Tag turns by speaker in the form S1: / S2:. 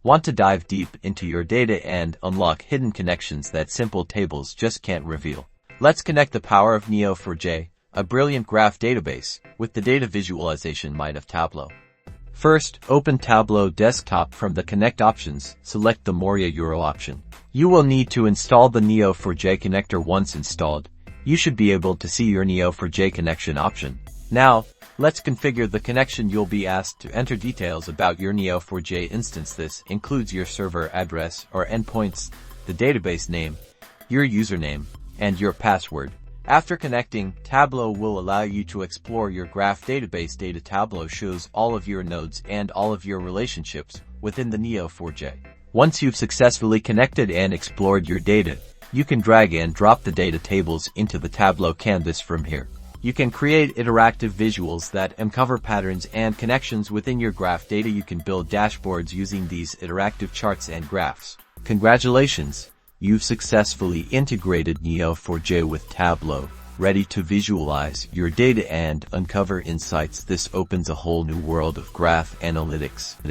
S1: Want to dive deep into your data and unlock hidden connections that simple tables just can't reveal? Let's connect the power of Neo4j, a brilliant graph database, with the data visualization might of Tableau. First, open Tableau desktop from the Connect options, select the Moria URL option. You will need to install the Neo4j connector. Once installed, you should be able to see your Neo4j connection option. Now, let's configure the connection. You'll be asked to enter details about your Neo4j instance. This includes your server address or endpoints, the database name, your username, and your password. After connecting, Tableau will allow you to explore your graph database data. Tableau shows all of your nodes and all of your relationships within the Neo4j. Once you've successfully connected and explored your data, you can drag and drop the data tables into the Tableau canvas. From here, you can create interactive visuals that uncover patterns and connections within your graph data. You can build dashboards using these interactive charts and graphs. Congratulations! You've successfully integrated Neo4j with Tableau, ready to visualize your data and uncover insights. This opens a whole new world of graph analytics.